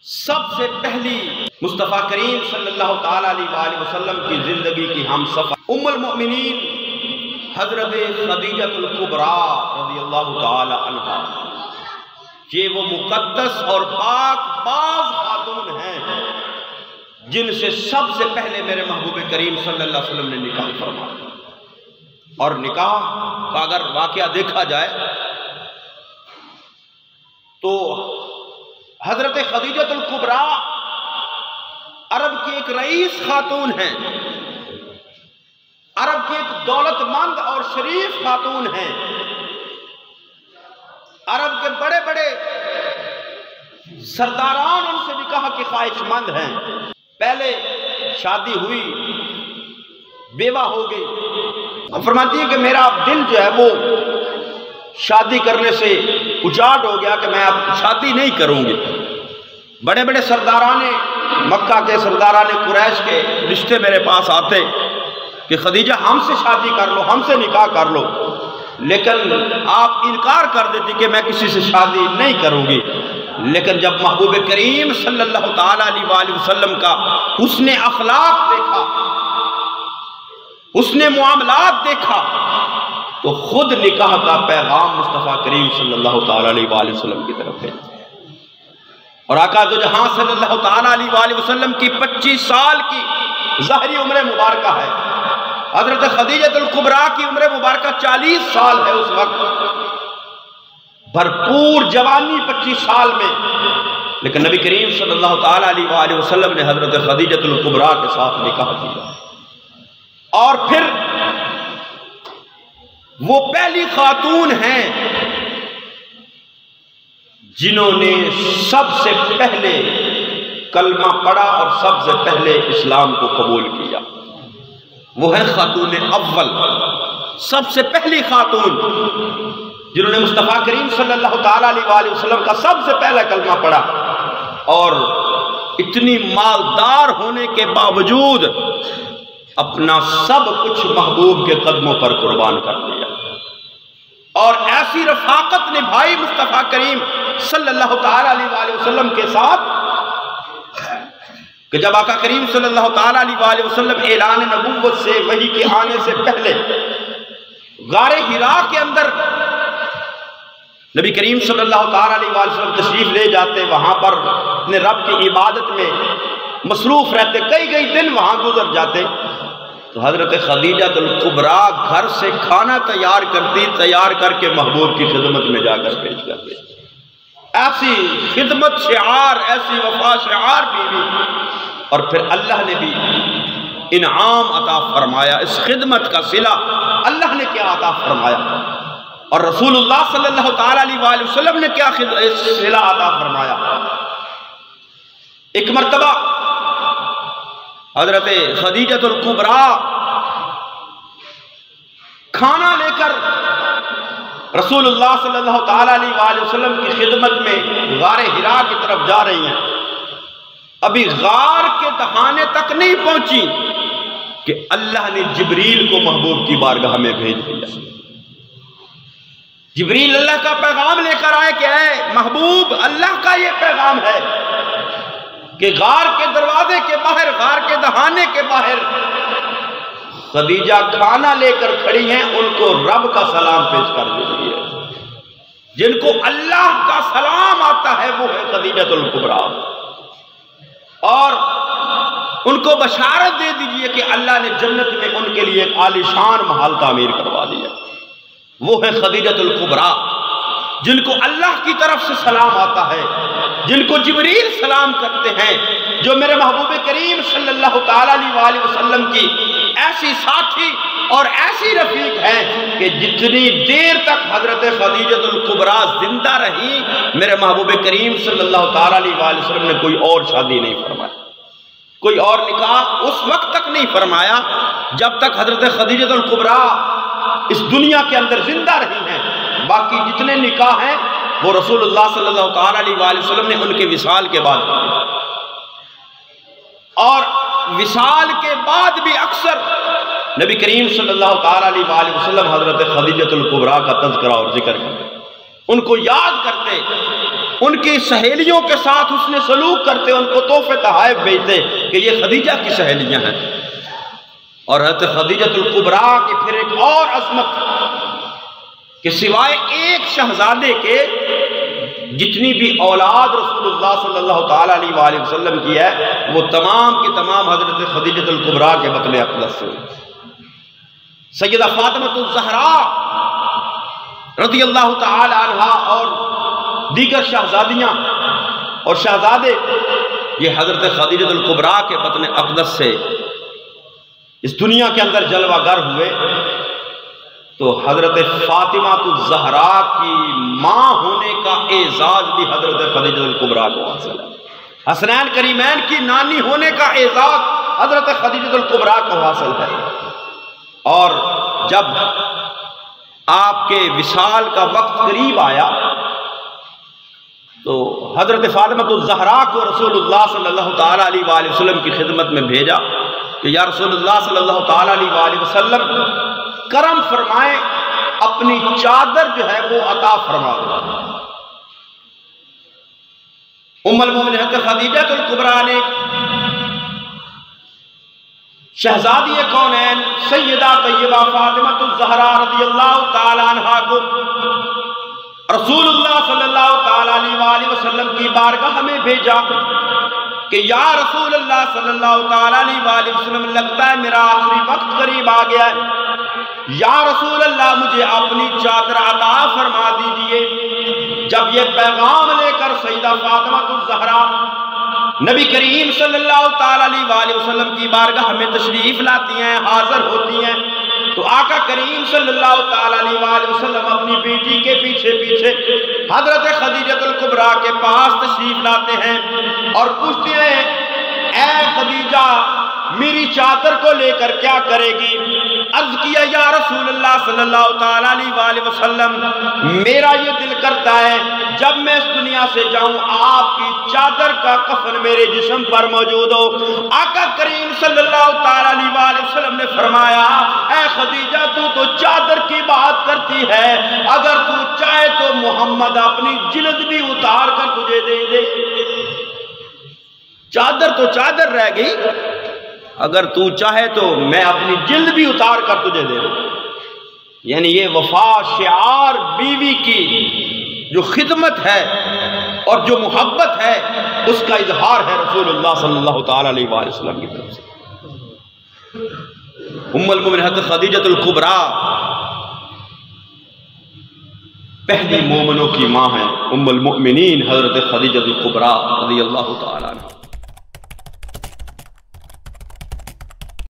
سب سے پہلی مصطفیٰ کریم صلی اللہ تعالی علیہ وآلہ وسلم کی زندگی کی ہم سفر ام المؤمنین حضرت خدیجتulkubraa رضی اللہ تعالی عنہا، یہ وہ مقدس اور پاک باز خاتون ہیں جن سے سب سے پہلے میرے محبوب کریم صلی اللہ علیہ وسلم نے نکاح فرمایا۔ اور نکاح کا اگر واقعہ دیکھا جائے تو حضرت خدیجتulkubraa عرب کی ایک رئیس خاتون ہیں، عرب کی ایک دولت مند اور شریف خاتون ہیں، عرب کے بڑے بڑے سرداران ان سے نکاح کی خواہش مند ہیں۔ پہلے شادی ہوئی، بیوہ ہو گئی، اب فرماتی ہے کہ میرا دل جو ہے وہ شادی کرنے سے اچاٹ ہو گیا کہ میں اب شادی نہیں کروں گی۔ بڑے بڑے سرداران مکہ کے، سرداران قریش کے رشتے میرے پاس آتے کہ خدیجہ ہم سے شادی کر لو، ہم سے نکاح کر لو، لیکن آپ انکار کر دیتی کہ میں کسی سے شادی نہیں کروں گی۔ لیکن جب محبوب کریم صلی اللہ تعالی علیہ وآلہ وسلم کا حسن اخلاق دیکھا، حسن معاملات دیکھا، تو خود نکاح کا پیغام مصطفیٰ کریم صلی اللہ تعالی علیہ وآلہ وسلم کی طرف ہے۔ اور آقا دو جہاں صلی اللہ تعالی علیہ وآلہ وسلم کی 25 سال کی ظاہری عمر مبارکہ ہے، حضرت خدیجتulkubraa کی عمر مبارکہ 40 سال ہے اس وقت، بھرپور جوانی 25 سال میں، لیکن نبی کریم صلی اللہ تعالی علیہ وآلہ وسلم نے حضرت خدیجتulkubraa کے ساتھ نکاح کیا۔ اور پھر وہ پہلی خاتون ہیں جنہوں نے سب سے پہلے کلمہ پڑھا اور سب سے پہلے اسلام کو قبول کیا۔ وہ ہے خاتون اول، سب سے پہلی خاتون جنہوں نے مصطفیٰ کریم صلی اللہ تعالی علیہ وآلہ وسلم کا سب سے پہلا کلمہ پڑھا، اور اتنی مالدار ہونے کے باوجود اپنا سب کچھ محبوب کے قدموں پر قربان کر دیا، اور ایسی رفاقت نبھائی مصطفیٰ کریم صلی اللہ تعالی علیہ وآلہ وسلم کے ساتھ کہ جب آقا کریم صلی اللہ تعالی علیہ وآلہ وسلم اعلان نبوت سے، وحی کے آنے سے پہلے غار حراء کے اندر نبی کریم صلی اللہ تعالی علیہ وآلہ وسلم تشریف لے جاتے، وہاں پر اپنے رب کی عبادت میں مصروف رہتے، کئی دن وہاں گزر جاتے، تو حضرت خدیجتulkubraa گھر سے کھانا تیار کرتی، تیار کر کے محبوب کی خدمت میں جا کر پیش کرتے۔ ایسی خدمت شعار، ایسی وفا شعار بیوی، اور پھر اللہ نے بھی انعام عطا فرمایا۔ اس خدمت کا صلہ اللہ نے کیا عطا فرمایا، اور رسول اللہ صلی اللہ تعالی علیہ وآلہ وسلم نے کیا صلہ عطا فرمایا۔ ایک مرتبہ حضرت خدیجتulkubraa کھانا لے کر رسول اللہ صلی اللہ تعالی علیہ وآلہ وسلم کی خدمت میں غار حراء کی طرف جا رہی ہیں، ابھی غار کے دہانے تک نہیں پہنچی کہ اللہ نے جبریل کو محبوب کی بارگاہ میں بھیج دیا۔ جبریل اللہ کا پیغام لے کر آئے کہ اے محبوب، اللہ کا یہ پیغام ہے کہ غار کے دروازے کے باہر، غار کے دہانے کے باہر خدیجہ کھانا لے کر کھڑی ہیں، ان کو رب کا سلام پیش کر دیجیے۔ جن کو اللہ کا سلام آتا ہے وہ ہے خدیجتulkubraa، اور ان کو بشارت دے دیجئے کہ اللہ نے جنت میں ان کے لیے ایک عالیشان محل تعمیر کروا دیا۔ وہ ہے خدیجتulkubraa جن کو اللہ کی طرف سے سلام آتا ہے، جن کو جبریل سلام کرتے ہیں، جو میرے محبوب کریم صلی اللہ تعالی علیہ وآلہ وسلم کی ایسی ساتھی اور ایسی رفیق ہیں کہ جتنی دیر تک حضرت خدیجتulkubraa زندہ رہی، میرے محبوب کریم صلی اللہ تعالی علیہ وآلہ وسلم نے کوئی اور شادی نہیں فرمائی، کوئی اور نکاح اس وقت تک نہیں فرمایا جب تک حضرت خدیجتulkubraa اس دنیا کے اندر زندہ رہی ہیں۔ باقی جتنے نکاح ہیں وہ رسول اللہ صلی اللہ تعالی علیہ وآلہ وسلم نے ان کے وصال کے بعد کیے، اور وصال کے بعد بھی اکثر نبی کریم صلی اللہ تعالی علیہ وآلہ وسلم حضرت خدیجتulkubraa کا تذکرہ اور ذکر کرتے، ان کو یاد کرتے ان کی سہیلیوں کے ساتھ حسن سلوک کرتے، ان کو تحفے تحائف بھیجتے کہ یہ خدیجہ کی سہیلیاں ہیں۔ اور حضرت خدیجتالکبریٰ کی پھر ایک اور عظمت کہ سوائے ایک شہزادے کے جتنی بھی اولاد رسول اللہ صلی اللہ تعالیٰ علیہ وآلہ وسلم کی ہے وہ تمام کی تمام حضرت خدیجتالکبریٰ کے بطن اقدس سے۔ سیدہ فاطمہ الزہراء رضی اللہ تعالی عنہا اور دیگر شہزادیاں اور شہزادے یہ حضرت خدیجتالکبریٰ کے بطن اقدس سے اس دنیا کے اندر جلوہ گر ہوئے۔ تو حضرت فاطمہ الزہراء کی ماں ہونے کا اعزاز بھی حضرت خدیجتالکبریٰ کو حاصل ہے، حسنین کریمین کی نانی ہونے کا اعزاز حضرت خدیجتالکبریٰ کو حاصل ہے۔ اور جب آپ کے وصال کا وقت قریب آیا تو حضرت فاطمہ الزہراء کو رسول اللہ صلی اللہ تعالیٰ علیہ وآلہ وسلم کی خدمت میں بھیجا کہ یا رسول اللہ صلی اللہ تعالیٰ علیہ وآلہ وسلم کرم فرمائیں، اپنی چادر جو ہے وہ عطا فرما دو۔ ام المومنین حضرت خدیجتالکبریٰ نے شہزادی کونین سیدہ طیبہ فاطمہ الزہراء رضی اللہ تعالی عنہا کو رسول اللہ صلی اللہ تعالی علیہ وآلہ وسلم کی بارگاہ میں بھیجا کہ یا رسول اللہ صلی اللہ تعالی علیہ وآلہ وسلم لگتا ہے میرا آخری وقت قریب آ گیا ہے، یا رسول اللہ مجھے اپنی چادر عطا فرما دیجئے۔ جب یہ پیغام لے کر سیدہ فاطمہ الزہراء نبی کریم صلی اللہ تعالی علیہ وآلہ وسلم کی بارگاہ میں تشریف لاتی ہیں، حاضر ہوتی ہیں، تو آقا کریم صلی اللہ تعالی علیہ وآلہ وسلم اپنی بیٹی کے پیچھے پیچھے حضرت خدیجتالکبریٰ کے پاس تشریف لاتے ہیں اور پوچھتے ہیں اے خدیجہ میری چادر کو لے کر کیا کرے گی؟ عرض کیا یا رسول اللہ صلی اللہ تعالی علیہ وآلہ وسلم میرا یہ دل کرتا ہے جب میں اس دنیا سے جاؤں آپ کی چادر کا کفن میرے جسم پر موجود ہو۔ آقا کریم صلی اللہ تعالی علیہ وآلہ وسلم نے فرمایا اے خدیجہ تو چادر کی بات کرتی ہے، اگر تو چاہے تو محمد اپنی جلد بھی اتار کر تجھے دے دے۔ چادر تو چادر رہ گئی، اگر تو چاہے تو میں اپنی جلد بھی اتار کر تجھے دے دوں۔ یعنی یہ وفا شعار بیوی کی جو خدمت ہے اور جو محبت ہے اس کا اظہار ہے رسول اللہ صلی اللہ تعالی علیہ وآلہ وسلم کی طرف سے۔ ام المومنین حضرت خدیجتالکبریٰ پہلی مومنوں کی ماں ہیں، ام المؤمنین حضرت خدیجتالکبریٰ رضی اللہ تعالی عنہ۔